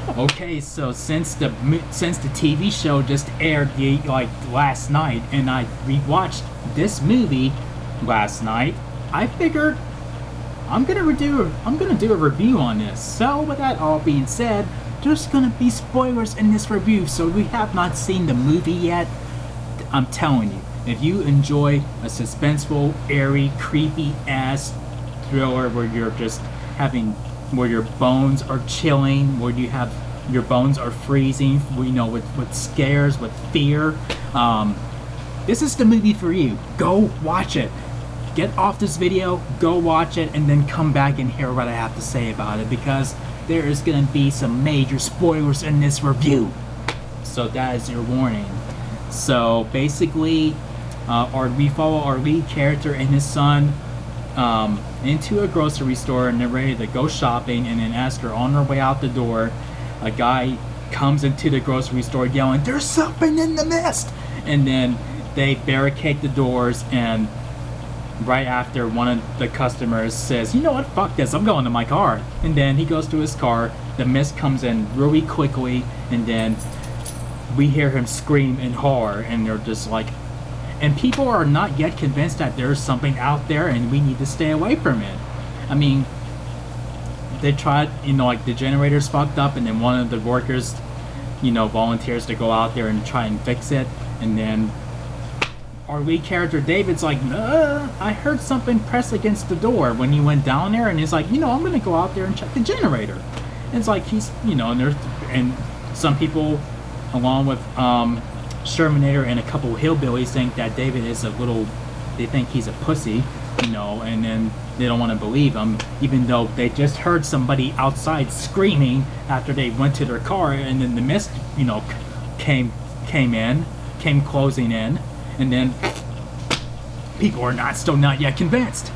Okay, so since the TV show just aired like last night, and I rewatched this movie last night, I figured I'm gonna do a review on this. So with that all being said, there's gonna be spoilers in this review. So if we have not seen the movie yet, I'm telling you, if you enjoy a suspenseful, airy, creepy ass thriller where you're just having, where your bones are chilling, where you have your bones are freezing, you know, with scares, with fear, this is the movie for you. Go watch it. Get off this video, go watch it, and then come back and hear what I have to say about it, because there is going to be some major spoilers in this review. So that is your warning. So basically, we follow our lead character and his son into a grocery store, and they're ready to go shopping. And then as they're on their way out the door, a guy comes into the grocery store yelling, "There's something in the mist!" And then they barricade the doors, and right after, one of the customers says, "You know what, fuck this, I'm going to my car." And then he goes to his car, the mist comes in really quickly, and then we hear him scream in horror, and they're just like, and people are not yet convinced that there's something out there and we need to stay away from it. I mean, they tried, you know, like the generator's fucked up, and then one of the workers, you know, volunteers to go out there and try and fix it, and then our lead character David's like, I heard something press against the door when he went down there, and he's like, you know, I'm gonna go out there and check the generator. And it's like he's, you know, and some people, along with Shermanator and a couple of hillbillies, think that David is they think he's a pussy, you know, and then they don't want to believe him, even though they just heard somebody outside screaming after they went to their car, and then the mist, you know, came closing in. And then people are still not yet convinced.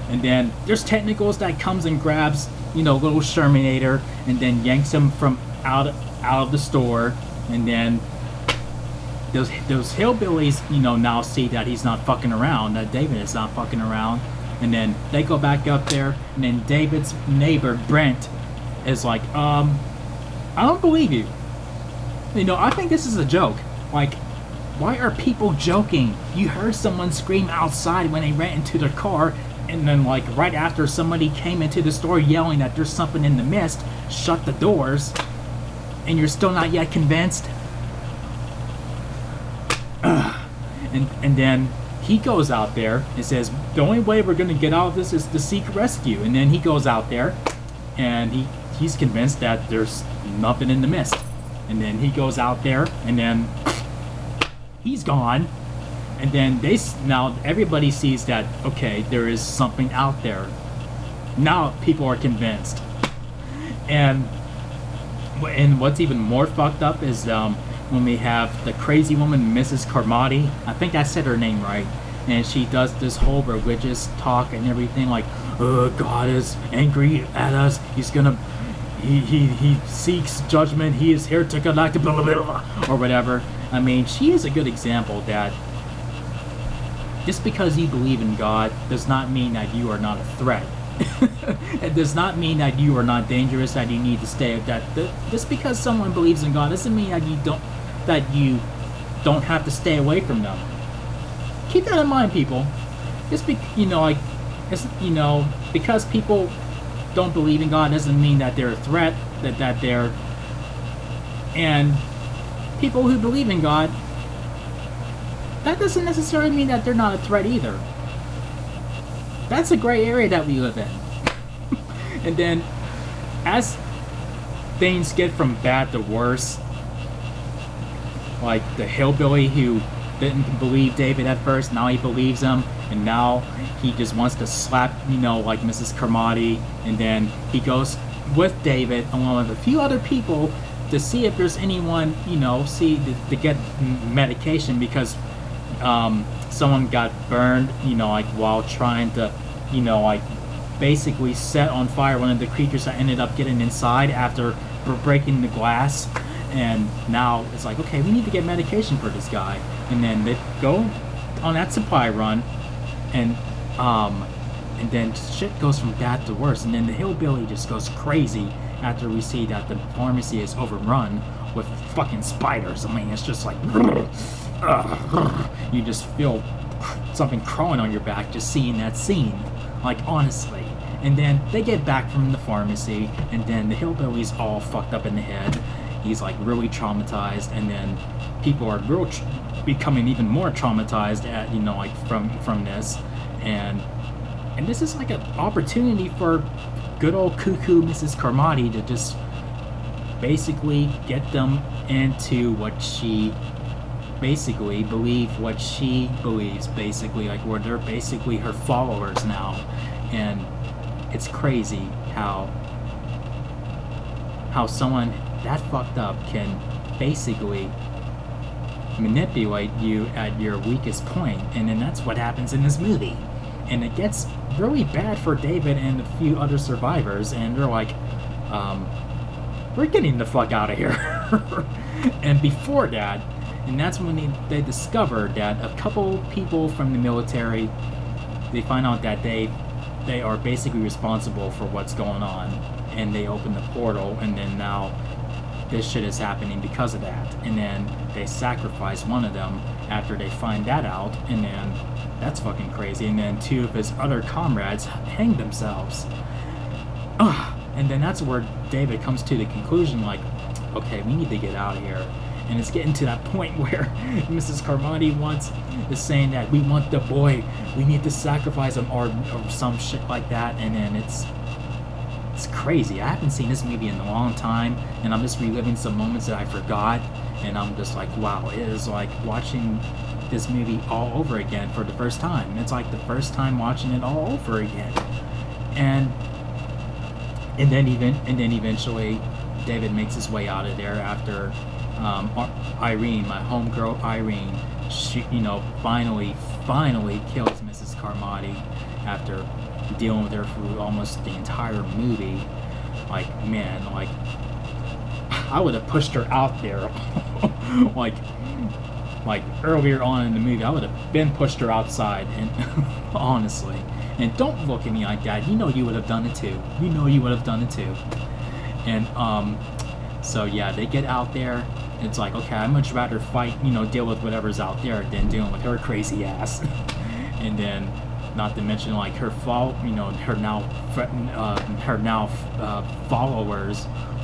And then there's Technicals that comes and grabs, you know, little Shermanator, and then yanks him from out of the store. And then those hillbillies, you know, now see that he's not fucking around, that David is not fucking around. And then they go back up there, and then David's neighbor Brent is like, I don't believe you. You know, I think this is a joke. Like, why are people joking? You heard someone scream outside when they ran into their car, and then like right after somebody came into the store yelling that there's something in the mist, shut the doors, and you're still not yet convinced? And then he goes out there and says, the only way we're gonna get out of this is to seek rescue. And then he goes out there, and he's convinced that there's nothing in the mist. And then he goes out there, and then he's gone. And then now everybody sees that, okay, there is something out there. Now people are convinced. And what's even more fucked up is when we have the crazy woman, Mrs. Carmody. I think I said her name right. And she does this whole religious talk and everything, like, God is angry at us. He's gonna, he seeks judgment. He is here to collect, blah, blah, blah, or whatever. I mean, she is a good example that just because you believe in God does not mean that you are not a threat. It does not mean that you are not dangerous, that you need to stay. Just because someone believes in God doesn't mean that you don't have to stay away from them. Keep that in mind, people. Just because people don't believe in God doesn't mean that they're a threat. That they're, and people who believe in God, that doesn't necessarily mean that they're not a threat either. That's a gray area that we live in. And then, as things get from bad to worse, like the hillbilly who didn't believe David at first, now he believes him, and now he just wants to slap, like Mrs. Carmody, and then he goes with David along with a few other people to see if there's anyone, to get medication, because someone got burned, while trying to, basically set on fire one of the creatures that ended up getting inside after breaking the glass. And now it's like, okay, we need to get medication for this guy. And then they go on that supply run, and then shit goes from bad to worse. And then the hillbilly just goes crazy after we see that the pharmacy is overrun with fucking spiders. I mean, it's just like you just feel something crawling on your back just seeing that scene. Like, honestly. And then they get back from the pharmacy, and then the hillbilly's all fucked up in the head. He's like really traumatized, and then people are becoming even more traumatized at, you know, like from this. And this is like an opportunity for good old cuckoo Mrs. Carmody to just basically get them into what she basically what she believes, basically, like, where they're basically her followers now. And it's crazy how someone that fucked up can basically manipulate you at your weakest point. And then that's what happens in this movie. And it gets really bad for David and a few other survivors, and they're like, we're getting the fuck out of here. And before that, and that's when they discovered that a couple people from the military, they find out that they are basically responsible for what's going on, and they open the portal, and then now this shit is happening because of that. And then they sacrifice one of them after they find that out, and then that's fucking crazy. And then two of his other comrades hang themselves. And then that's where David comes to the conclusion, like, okay, we need to get out of here. And it's getting to that point where Mrs. Carmody is saying that we want the boy, we need to sacrifice him, or some shit like that. And then it's crazy. I haven't seen this movie in a long time, and I'm just reliving some moments that I forgot, and I'm just like, wow, it is like watching this movie all over again for the first time. It's like the first time watching it all over again. And then eventually David makes his way out of there after Irene, my homegirl Irene, she, you know, finally kills Mrs. Carmody after dealing with her for almost the entire movie. Like, man, like, I would have pushed her out there. like earlier on in the movie, I would have been pushed her outside, and honestly. And don't look at me like that. You know you would have done it too. You know you would have done it too. And so yeah, they get out there. It's like, okay, I'd much rather fight, you know, deal with whatever's out there than dealing with her crazy ass. And then, not to mention, like, her followers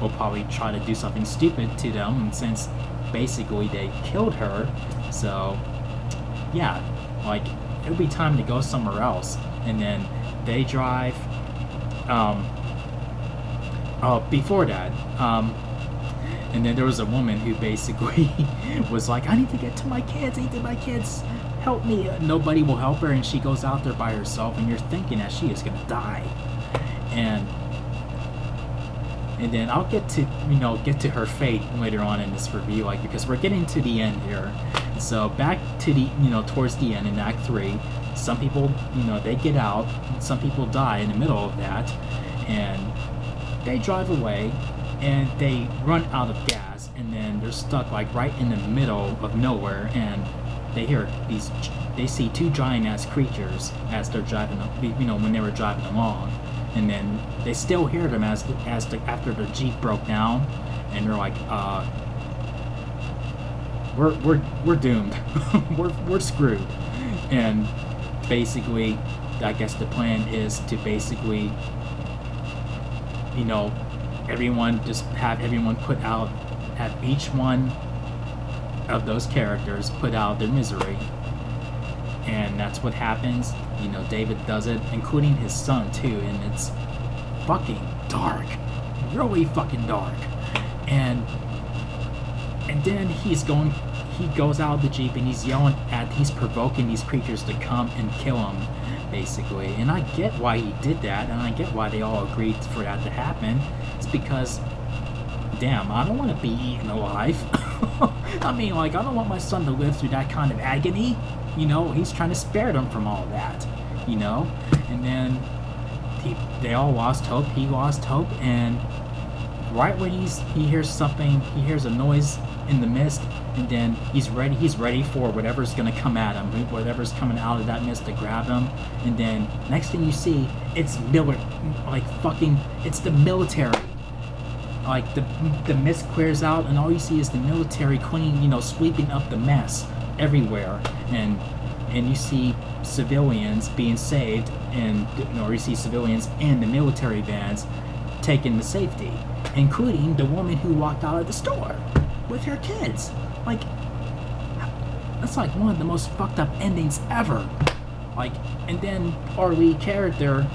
will probably try to do something stupid to them, and since basically they killed her, so yeah, like, it would be time to go somewhere else. And then they drive. Before that, and then there was a woman who basically was like, I need to get to my kids, help me. Nobody will help her, and she goes out there by herself, and you're thinking that she is gonna die. And then I'll get to her fate later on in this review, like, because we're getting to the end here. So back to the, towards the end in Act 3, some people, they get out, some people die in the middle of that, and they drive away, and they run out of gas, and then they're stuck, like, right in the middle of nowhere, and they see two giant-ass creatures as they're driving, when they were driving along, and then they still hear them after the Jeep broke down, and they're like, we're doomed, we're screwed. And basically, I guess the plan is to basically, have each one of those characters put out their misery. And that's what happens. David does it, including his son too, and it's fucking dark. Really fucking dark. And then he goes out of the Jeep, and he's provoking these creatures to come and kill him, basically. And I get why he did that, and I get why they all agreed for that to happen. It's because, damn, I don't want to be eaten alive. I mean, like, I don't want my son to live through that kind of agony. He's trying to spare them from all that, And then they all lost hope. He lost hope, and right when he hears something, he hears a noise in the mist, and then he's ready for whatever's gonna come at him, whatever's coming out of that mist to grab him. And then next thing you see, it's the military. like the mist clears out, and all you see is the military cleaning, you know, sweeping up the mess everywhere, and you see civilians being saved, and or you see civilians in the military vans taken to safety, including the woman who walked out of the store with her kids. Like, that's like one of the most fucked up endings ever. Like, and then our lead character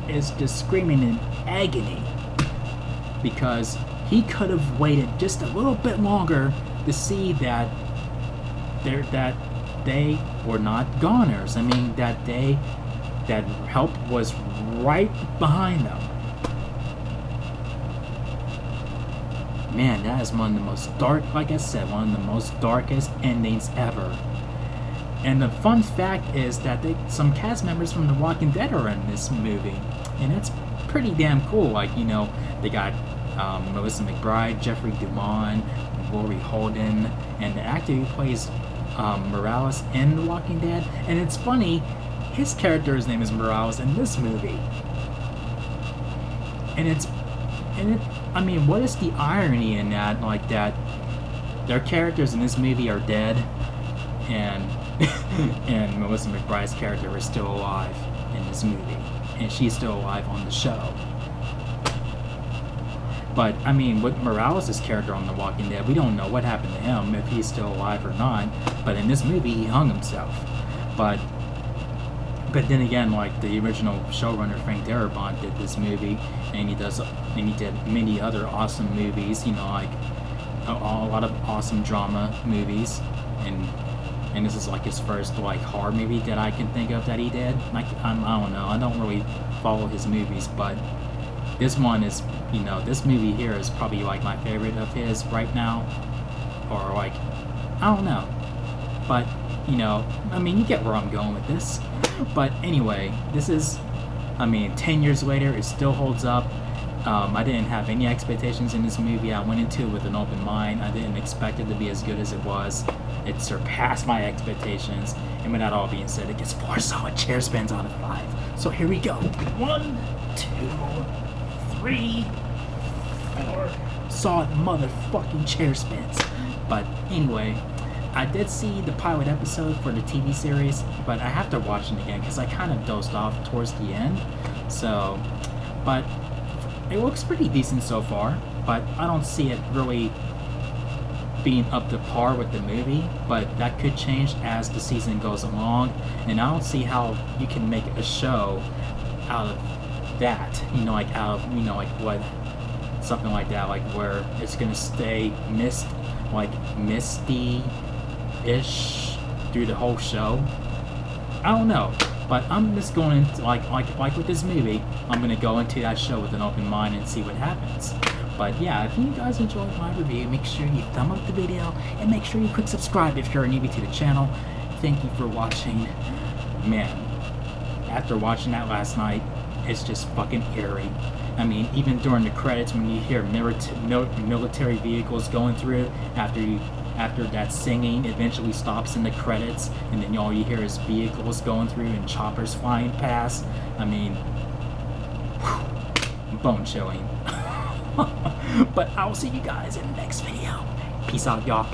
is just screaming in agony because he could have waited just a little bit longer to see that they were not goners. I mean, that help was right behind them. Man, that is one of the most dark, like I said, one of the most darkest endings ever. And the fun fact is that some cast members from The Walking Dead are in this movie, and it's pretty damn cool. Like, you know, they got Melissa McBride, Jeffrey Dahmer, Rory Holden, and the actor who plays Morales in The Walking Dead. And it's funny, his character's name is Morales in this movie. I mean, what is the irony in that? Like, that their characters in this movie are dead, and and Melissa McBride's character is still alive in this movie, and she's still alive on the show. But I mean, with Morales' character on The Walking Dead, we don't know what happened to him, if he's still alive or not. But in this movie, he hung himself. But then again, like, the original showrunner Frank Darabont did this movie, and he did many other awesome movies. You know, like a lot of awesome drama movies, and this is like his first like horror movie that I can think of that he did. Like, I don't know, I don't really follow his movies, but this one is, you know, this movie here is probably like my favorite of his right now, or like, I don't know, but you know, I mean, you get where I'm going with this. But anyway, this is, I mean, 10 years later, it still holds up. I didn't have any expectations in this movie. I went into it with an open mind. I didn't expect it to be as good as it was. It surpassed my expectations. And with that all being said, it gets 4 solid chair spins out of 5. So here we go. 1, 2, 3, 4 solid motherfucking chair spins. But anyway, I did see the pilot episode for the TV series, but I have to watch it again because I kind of dozed off towards the end. So, but it looks pretty decent so far, but I don't see it really being up to par with the movie, but that could change as the season goes along, and I don't see how you can make a show out of that, you know, like out of, you know, like what, something like that, like where it's gonna stay misty-ish through the whole show. I don't know, but I'm just going into, like with this movie, I'm gonna go into that show with an open mind and see what happens. But yeah, if you guys enjoyed my review, make sure you thumb up the video and make sure you click subscribe if you're a newbie to the channel. Thank you for watching. Man, after watching that last night, it's just fucking eerie. I mean, even during the credits, when you hear military vehicles going through, after that singing eventually stops in the credits, and then all you hear is vehicles going through and choppers flying past. I mean, whew, bone chilling. But I'll see you guys in the next video. Peace out, y'all.